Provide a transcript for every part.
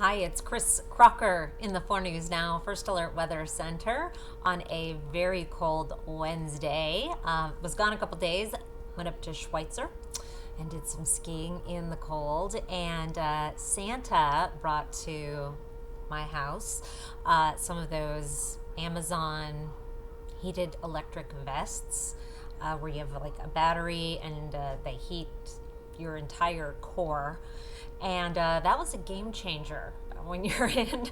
Hi, it's Kris Crocker in the 4 News Now First Alert Weather Center on a very cold Wednesday. Was gone a couple days, went up to Schweitzer and did some skiing in the cold. And Santa brought to my house some of those Amazon heated electric vests where you have like a battery and they heat your entire core. And that was a game changer when you're in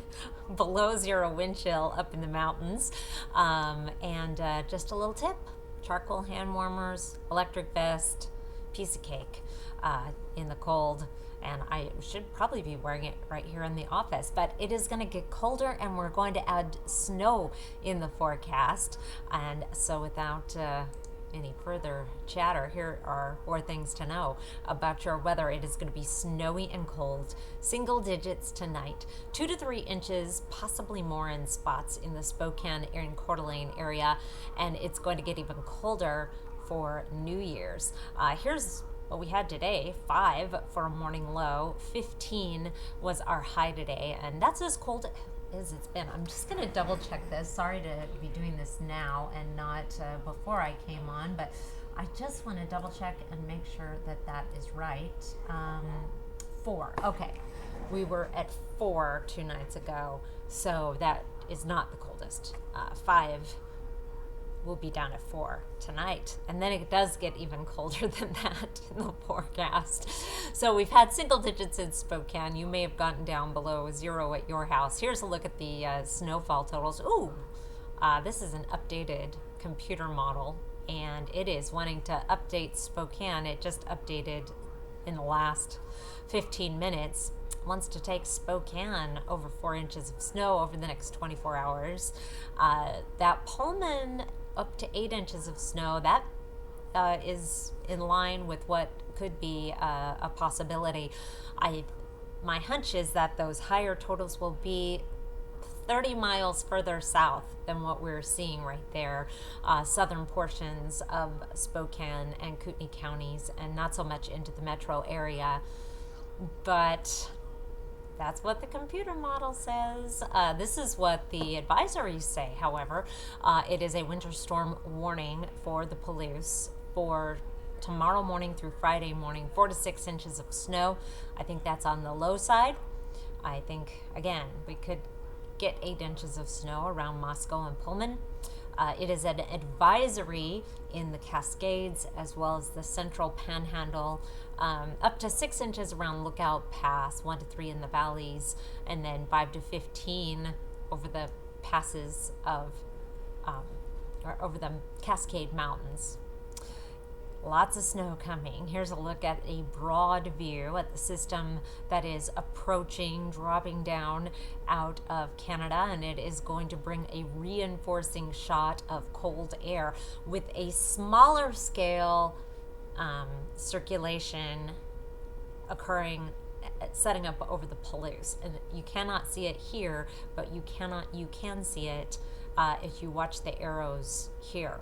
below zero wind chill up in the mountains. And just a little tip: charcoal hand warmers, electric vest, piece of cake in the cold. And I should probably be wearing it right here in the office, but it is going to get colder and we're going to add snow in the forecast. And so without any further chatter, here are 4 things to know about your weather. It is going to be snowy and cold, single digits tonight, 2 to 3 inches, possibly more in spots in the Spokane and Coeur d'Alene area, and it's going to get even colder for New Year's. Here's what we had today: 5 for a morning low, 15 was our high today, and that's as cold as it's been. I'm just going to double check this. Sorry to be doing this now and not before I came on, but I just want to double check and make sure that that is right. 4. Okay. We were at 4 2 nights ago, so that is not the coldest. 5 will be down at 4 tonight, and then it does get even colder than that in the forecast. So we've had single digits in Spokane. You may have gotten down below zero at your house. Here's a look at the snowfall totals. Ooh, this is an updated computer model, and it is wanting to update Spokane. It just updated in the last 15 minutes. Wants to take Spokane over 4 inches of snow over the next 24 hours. That Pullman up to 8 inches of snow, that is in line with what could be a possibility. My hunch is that those higher totals will be 30 miles further south than what we're seeing right there, southern portions of Spokane and Kootenai counties, and not so much into the metro area. But that's what the computer model says. This is what the advisories say, however. It is a winter storm warning for the Palouse for tomorrow morning through Friday morning, 4 to 6 inches of snow. I think that's on the low side. I think, again, we could get 8 inches of snow around Moscow and Pullman. It is an advisory in the Cascades as well as the central panhandle, up to 6 inches around Lookout Pass, 1 to 3 in the valleys, and then 5 to 15 over the passes of, or over the Cascade Mountains. Lots of snow coming. Here's a look at a broad view at the system that is approaching, dropping down out of Canada, and it is going to bring a reinforcing shot of cold air with a smaller scale circulation occurring, setting up over the Palouse. And you cannot see it here, but you can see it if you watch the arrows here.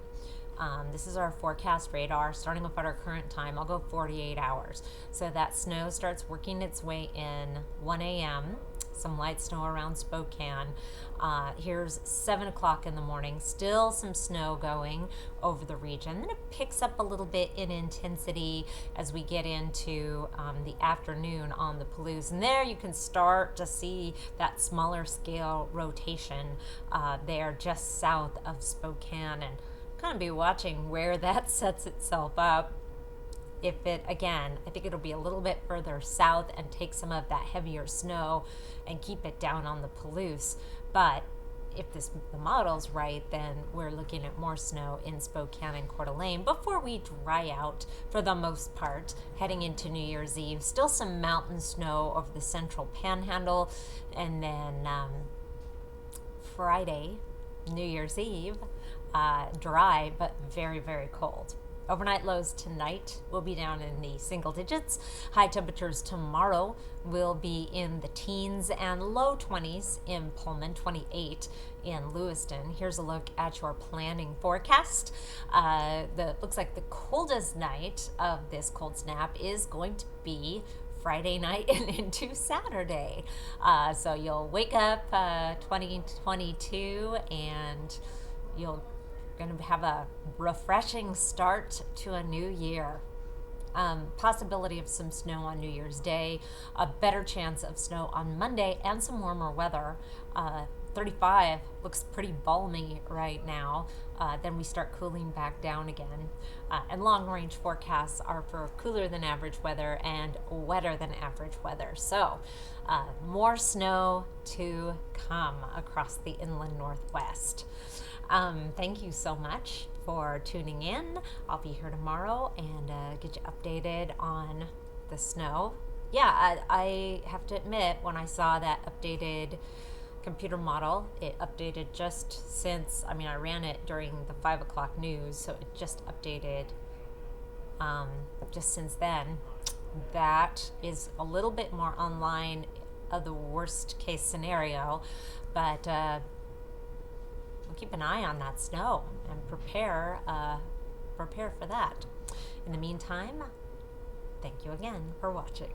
This is our forecast radar starting off at our current time. I'll go 48 hours. So that snow starts working its way in 1 a.m. Some light snow around Spokane. Here's 7 o'clock in the morning. Still some snow going over the region. Then it picks up a little bit in intensity as we get into the afternoon on the Palouse. And there you can start to see that smaller scale rotation there just south of Spokane. And kind of be watching where that sets itself up. If it, again, I think it'll be a little bit further south and take some of that heavier snow and keep it down on the Palouse. But if the model's right, then we're looking at more snow in Spokane and Coeur d'Alene before we dry out for the most part heading into New Year's Eve. Still some mountain snow over the central panhandle, and then Friday, New Year's Eve, dry but very, very cold. Overnight lows tonight will be down in the single digits. High temperatures tomorrow will be in the teens and low 20s in Pullman, 28 in Lewiston. Here's a look at your planning forecast. Looks like the coldest night of this cold snap is going to be Friday night and into Saturday. So you'll wake up 2022 and you're going to have a refreshing start to a new year. Possibility of some snow on New Year's Day, a better chance of snow on Monday, and some warmer weather. 35 looks pretty balmy right now. Then we start cooling back down again. And long range forecasts are for cooler than average weather and wetter than average weather. So more snow to come across the inland Northwest. Thank you so much for tuning in. I'll be here tomorrow and get you updated on the snow. Yeah, I have to admit, when I saw that updated computer model, it updated just since, I ran it during the 5 o'clock news, so it just updated just since then. That is a little bit more online of the worst case scenario, but we'll keep an eye on that snow and prepare for that. In the meantime, thank you again for watching.